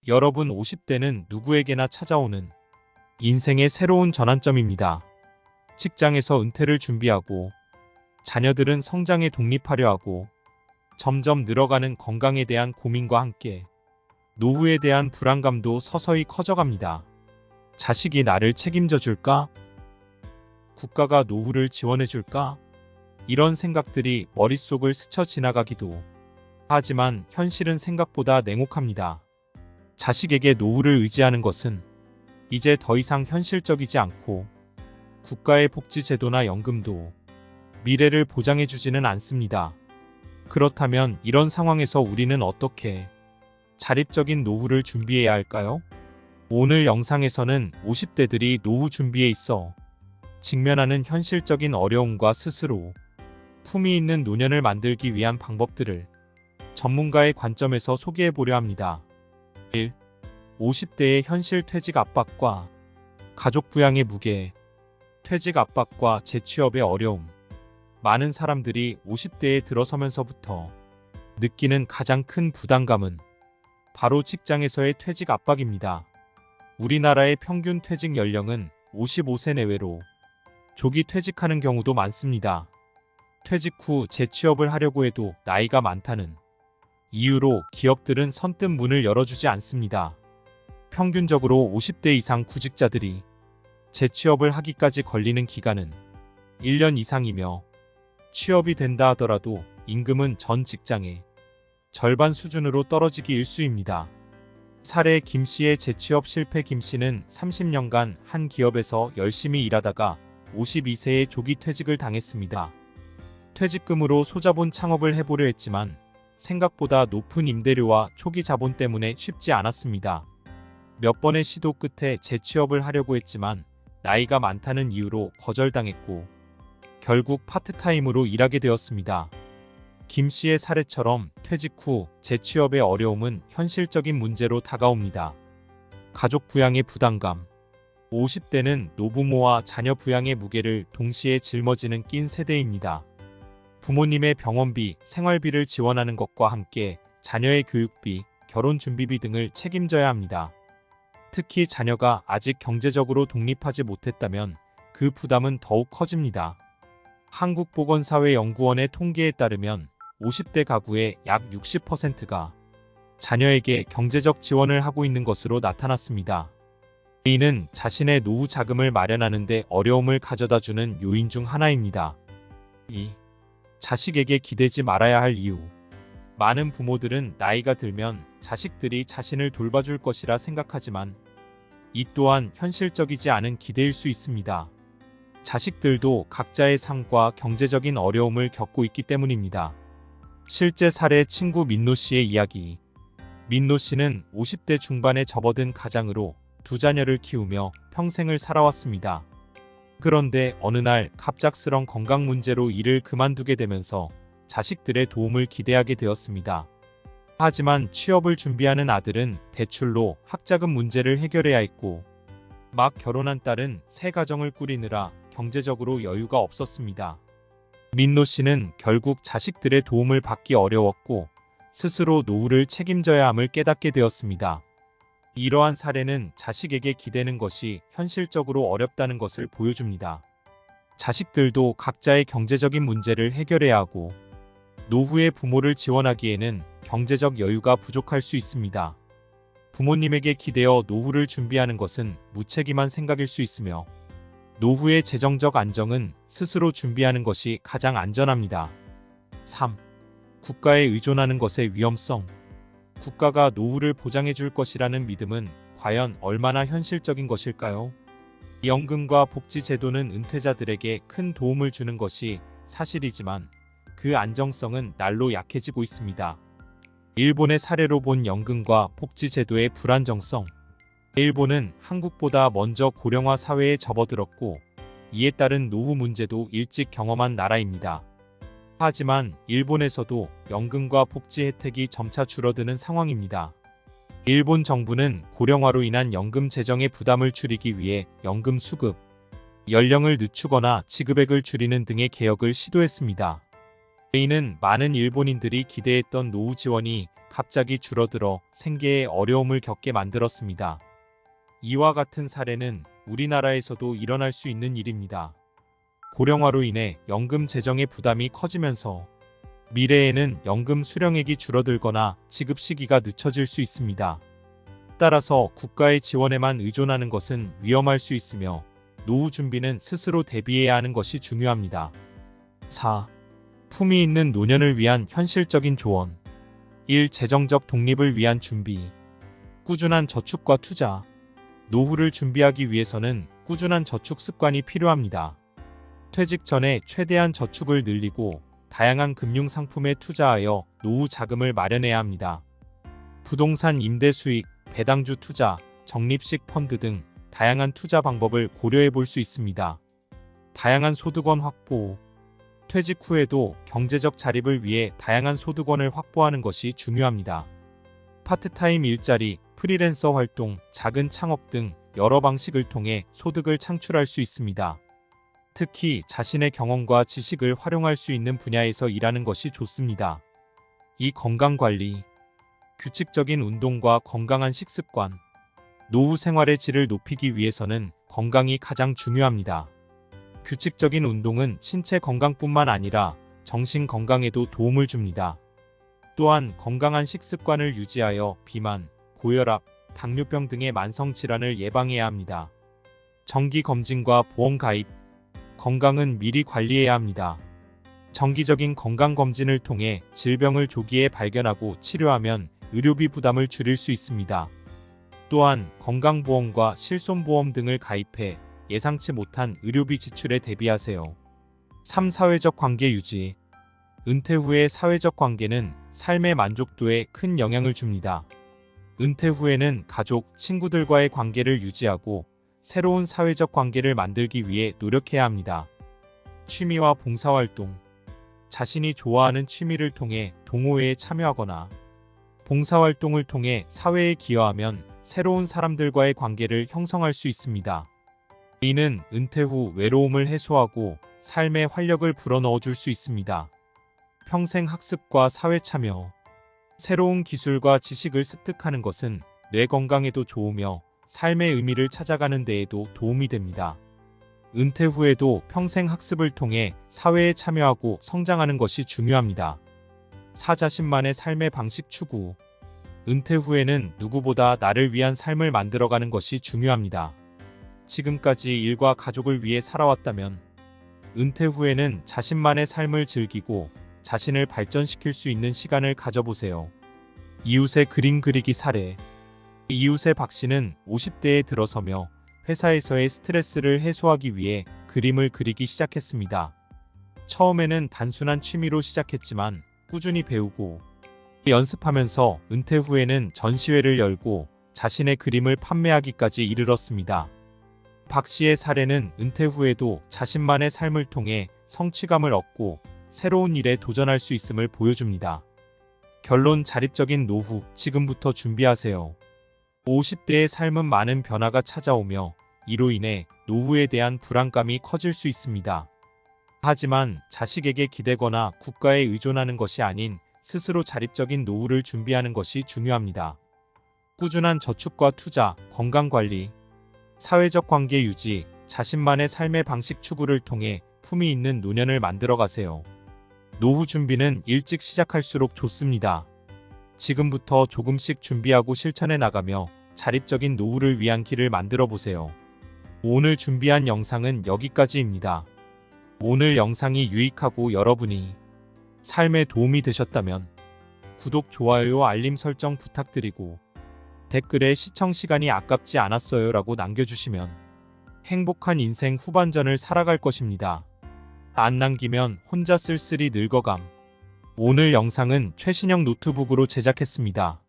여러분 50대는 누구에게나 찾아오는 인생의 새로운 전환점입니다. 직장에서 은퇴를 준비하고 자녀들은 성장에 독립하려 하고 점점 늘어가는 건강에 대한 고민과 함께 노후에 대한 불안감도 서서히 커져갑니다. 자식이 나를 책임져 줄까? 국가가 노후를 지원해 줄까? 이런 생각들이 머릿속을 스쳐 지나가기도 하지만 현실은 생각보다 냉혹합니다. 자식에게 노후를 의지하는 것은 이제 더 이상 현실적이지 않고 국가의 복지 제도나 연금도 미래를 보장해 주지는 않습니다. 그렇다면 이런 상황에서 우리는 어떻게 자립적인 노후를 준비해야 할까요? 오늘 영상에서는 50대들이 노후 준비에 있어 직면하는 현실적인 어려움과 스스로 품위 있는 노년을 만들기 위한 방법들을 전문가의 관점에서 소개해 보려 합니다. 1. 50대의 현실 퇴직 압박과 가족 부양의 무게. 퇴직 압박과 재취업의 어려움. 많은 사람들이 50대에 들어서면서부터 느끼는 가장 큰 부담감은 바로 직장에서의 퇴직 압박입니다. 우리나라의 평균 퇴직 연령은 55세 내외로 조기 퇴직하는 경우도 많습니다. 퇴직 후 재취업을 하려고 해도 나이가 많다는 이유로 기업들은 선뜻 문을 열어주지 않습니다. 평균적으로 50대 이상 구직자들이 재취업을 하기까지 걸리는 기간은 1년 이상이며 취업이 된다 하더라도 임금은 전 직장의 절반 수준으로 떨어지기 일쑤입니다. 사례 김씨의 재취업 실패. 김씨는 30년간 한 기업에서 열심히 일하다가 52세에 조기 퇴직을 당했습니다. 퇴직금으로 소자본 창업을 해보려 했지만 생각보다 높은 임대료와 초기 자본 때문에 쉽지 않았습니다. 몇 번의 시도 끝에 재취업을 하려고 했지만 나이가 많다는 이유로 거절당했고 결국 파트타임으로 일하게 되었습니다. 김 씨의 사례처럼 퇴직 후 재취업의 어려움은 현실적인 문제로 다가옵니다. 가족 부양의 부담감. 50대는 노부모와 자녀 부양의 무게를 동시에 짊어지는 낀 세대입니다. 부모님의 병원비, 생활비를 지원하는 것과 함께 자녀의 교육비, 결혼 준비비 등을 책임져야 합니다. 특히 자녀가 아직 경제적으로 독립하지 못했다면 그 부담은 더욱 커집니다. 한국보건사회연구원의 통계에 따르면 50대 가구의 약 60%가 자녀에게 경제적 지원을 하고 있는 것으로 나타났습니다. 이는 자신의 노후 자금을 마련하는 데 어려움을 가져다주는 요인 중 하나입니다. 2. 자식에게 기대지 말아야 할 이유. 많은 부모들은 나이가 들면 자식들이 자신을 돌봐줄 것이라 생각하지만 이 또한 현실적이지 않은 기대일 수 있습니다. 자식들도 각자의 삶과 경제적인 어려움을 겪고 있기 때문입니다. 실제 사례 친구 민노 씨의 이야기. 민노 씨는 50대 중반에 접어든 가장으로 두 자녀를 키우며 평생을 살아왔습니다. 그런데 어느 날 갑작스런 건강 문제로 일을 그만두게 되면서 자식들의 도움을 기대하게 되었습니다. 하지만 취업을 준비하는 아들은 대출로 학자금 문제를 해결해야 했고 막 결혼한 딸은 새 가정을 꾸리느라 경제적으로 여유가 없었습니다. 민노 씨는 결국 자식들의 도움을 받기 어려웠고 스스로 노후를 책임져야 함을 깨닫게 되었습니다. 이러한 사례는 자식에게 기대는 것이 현실적으로 어렵다는 것을 보여줍니다. 자식들도 각자의 경제적인 문제를 해결해야 하고 노후에 부모를 지원하기에는 경제적 여유가 부족할 수 있습니다. 부모님에게 기대어 노후를 준비하는 것은 무책임한 생각일 수 있으며 노후의 재정적 안정은 스스로 준비하는 것이 가장 안전합니다. 3. 국가에 의존하는 것의 위험성. 국가가 노후를 보장해 줄 것이라는 믿음은 과연 얼마나 현실적인 것일까요? 연금과 복지 제도는 은퇴자들에게 큰 도움을 주는 것이 사실이지만 그 안정성은 날로 약해지고 있습니다. 일본의 사례로 본 연금과 복지 제도의 불안정성. 일본은 한국보다 먼저 고령화 사회에 접어들었고 이에 따른 노후 문제도 일찍 경험한 나라입니다. 하지만 일본에서도 연금과 복지 혜택이 점차 줄어드는 상황입니다. 일본 정부는 고령화로 인한 연금 재정의 부담을 줄이기 위해 연금 수급 연령을 늦추거나 지급액을 줄이는 등의 개혁을 시도했습니다. 이는 많은 일본인들이 기대했던 노후 지원이 갑자기 줄어들어 생계에 어려움을 겪게 만들었습니다. 이와 같은 사례는 우리나라에서도 일어날 수 있는 일입니다. 고령화로 인해 연금 재정의 부담이 커지면서 미래에는 연금 수령액이 줄어들거나 지급 시기가 늦춰질 수 있습니다. 따라서 국가의 지원에만 의존하는 것은 위험할 수 있으며 노후 준비는 스스로 대비해야 하는 것이 중요합니다. 4. 품위 있는 노년을 위한 현실적인 조언. 1. 재정적 독립을 위한 준비. 꾸준한 저축과 투자. 노후를 준비하기 위해서는 꾸준한 저축 습관이 필요합니다. 퇴직 전에 최대한 저축을 늘리고 다양한 금융 상품에 투자하여 노후 자금을 마련해야 합니다. 부동산 임대 수익, 배당주 투자, 적립식 펀드 등 다양한 투자 방법을 고려해 볼 수 있습니다. 다양한 소득원 확보. 퇴직 후에도 경제적 자립을 위해 다양한 소득원을 확보하는 것이 중요합니다. 파트타임 일자리, 프리랜서 활동, 작은 창업 등 여러 방식을 통해 소득을 창출할 수 있습니다. 특히 자신의 경험과 지식을 활용할 수 있는 분야에서 일하는 것이 좋습니다. 이 건강관리. 규칙적인 운동과 건강한 식습관. 노후 생활의 질을 높이기 위해서는 건강이 가장 중요합니다. 규칙적인 운동은 신체 건강뿐만 아니라 정신 건강에도 도움을 줍니다. 또한 건강한 식습관을 유지하여 비만, 고혈압, 당뇨병 등의 만성 질환을 예방해야 합니다. 정기 검진과 보험 가입. 건강은 미리 관리해야 합니다. 정기적인 건강검진을 통해 질병을 조기에 발견하고 치료하면 의료비 부담을 줄일 수 있습니다. 또한 건강보험과 실손보험 등을 가입해 예상치 못한 의료비 지출에 대비하세요. 3. 사회적 관계 유지. 은퇴 후의 사회적 관계는 삶의 만족도에 큰 영향을 줍니다. 은퇴 후에는 가족, 친구들과의 관계를 유지하고 새로운 사회적 관계를 만들기 위해 노력해야 합니다. 취미와 봉사활동. 자신이 좋아하는 취미를 통해 동호회에 참여하거나 봉사활동을 통해 사회에 기여하면 새로운 사람들과의 관계를 형성할 수 있습니다. 이는 은퇴 후 외로움을 해소하고 삶에 활력을 불어넣어 줄 수 있습니다. 평생 학습과 사회 참여. 새로운 기술과 지식을 습득하는 것은 뇌 건강에도 좋으며 삶의 의미를 찾아가는 데에도 도움이 됩니다. 은퇴 후에도 평생 학습을 통해 사회에 참여하고 성장하는 것이 중요합니다. 4. 자신만의 삶의 방식 추구. 은퇴 후에는 누구보다 나를 위한 삶을 만들어가는 것이 중요합니다. 지금까지 일과 가족을 위해 살아왔다면 은퇴 후에는 자신만의 삶을 즐기고 자신을 발전시킬 수 있는 시간을 가져보세요. 이웃의 그림 그리기 사례. 이웃의 박 씨는 50대에 들어서며 회사에서의 스트레스를 해소하기 위해 그림을 그리기 시작했습니다. 처음에는 단순한 취미로 시작했지만 꾸준히 배우고 연습하면서 은퇴 후에는 전시회를 열고 자신의 그림을 판매하기까지 이르렀습니다. 박 씨의 사례는 은퇴 후에도 자신만의 삶을 통해 성취감을 얻고 새로운 일에 도전할 수 있음을 보여줍니다. 결론. 자립적인 노후, 지금부터 준비하세요. 50대의 삶은 많은 변화가 찾아오며 이로 인해 노후에 대한 불안감이 커질 수 있습니다. 하지만 자식에게 기대거나 국가에 의존하는 것이 아닌 스스로 자립적인 노후를 준비하는 것이 중요합니다. 꾸준한 저축과 투자, 건강관리, 사회적 관계 유지, 자신만의 삶의 방식 추구를 통해 품위 있는 노년을 만들어가세요. 노후 준비는 일찍 시작할수록 좋습니다. 지금부터 조금씩 준비하고 실천해 나가며 자립적인 노후를 위한 길을 만들어 보세요. 오늘 준비한 영상은 여기까지입니다. 오늘 영상이 유익하고 여러분이 삶에 도움이 되셨다면 구독, 좋아요, 알림 설정 부탁드리고 댓글에 시청 시간이 아깝지 않았어요 라고 남겨주시면 행복한 인생 후반전을 살아갈 것입니다. 안 남기면 혼자 쓸쓸히 늙어감. 오늘 영상은 최신형 노트북으로 제작했습니다.